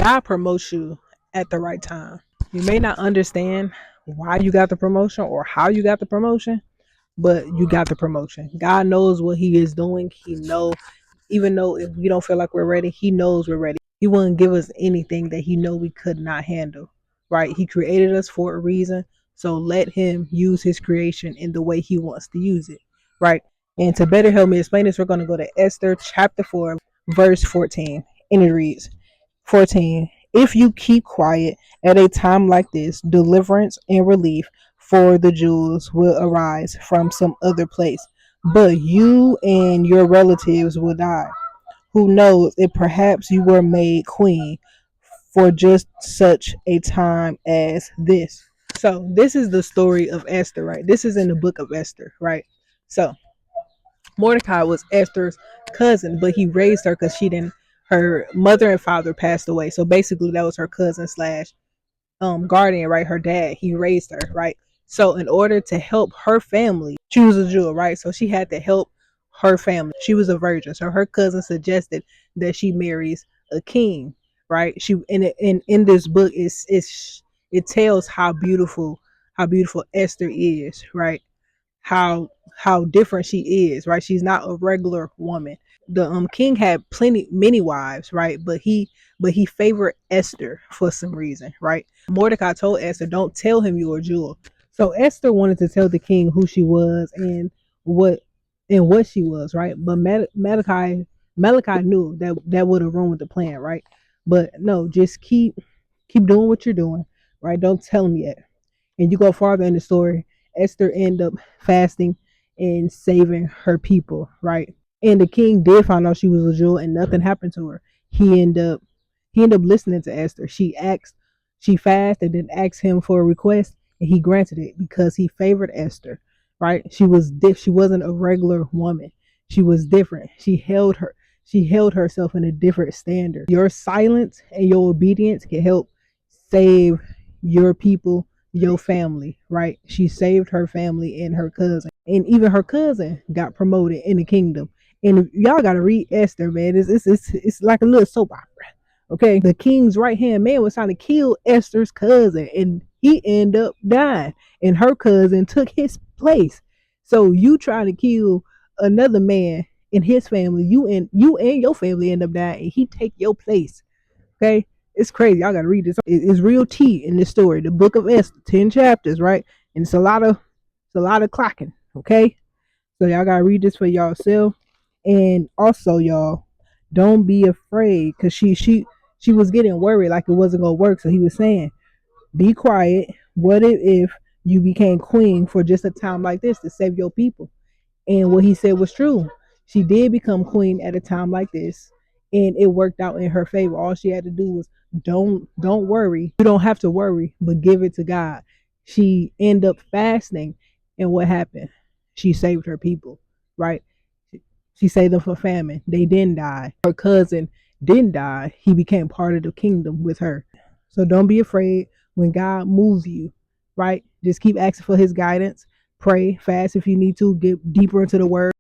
God promotes you at the right time. You may not understand why you got the promotion or how you got the promotion, but you got the promotion. God knows what He is doing. He knows, even though if we don't feel like we're ready, He knows we're ready. He wouldn't give us anything that He know we could not handle. Right? He created us for a reason. So let Him use His creation in the way He wants to use it. Right? And to better help me explain this, we're going to go to Esther chapter 4, verse 14. And it reads, 14. If you keep quiet at a time like this, deliverance and relief for the Jews will arise from some other place, but you and your relatives will die. Who knows if perhaps you were made queen for just such a time as this? So, this is the story of Esther, right? This is in the book of Esther, right? So, Mordecai was Esther's cousin, but he raised her because she didn't. Her mother and father passed away, so basically that was her cousin slash guardian, right? Her dad, he raised her, right? So in order to help her family, she was a Jew, right? So she had to help her family. She was a virgin, so her cousin suggested that she marries a king, right? She in this book it tells how beautiful Esther is, right? How different she is, right? She's not a regular woman. The king had many wives, right? But he favored Esther for some reason, right? Mordecai told Esther, "Don't tell him you're a Jew." So Esther wanted to tell the king who she was what what she was, right? But Malachi knew that that would have ruined the plan, right? But no, just keep doing what you're doing, right? Don't tell him yet. And you go farther in the story, Esther ended up fasting and saving her people, right? And the king did find out she was a Jew and nothing happened to her. He ended up listening to Esther. She fasted and asked him for a request and he granted it because he favored Esther, right? She wasn't a regular woman. She was different. She held herself in a different standard. Your silence and your obedience can help save your people, your family, right? She saved her family and her cousin. And even her cousin got promoted in the kingdom. And y'all gotta read Esther, man. It's like a little soap opera. Okay. The king's right hand man was trying to kill Esther's cousin and he ended up dying. And her cousin took his place. So you trying to kill another man in his family, you and your family end up dying and he take your place. Okay, it's crazy. Y'all gotta read this. It's real tea in this story. The Book of Esther, 10 chapters, right? And it's a lot of clocking. Okay, so y'all gotta read this for yourself. And also, y'all, don't be afraid, cause she was getting worried like it wasn't gonna work. So he was saying, be quiet. What if you became queen for just a time like this to save your people? And what he said was true. She did become queen at a time like this, and it worked out in her favor. All she had to do was don't worry. You don't have to worry, but give it to God. She ended up fasting, and what happened? She saved her people, right? She saved them from famine. They didn't die. Her cousin didn't die. He became part of the kingdom with her. So don't be afraid when God moves you, right? Just keep asking for his guidance. Pray, fast if you need to, get deeper into the word.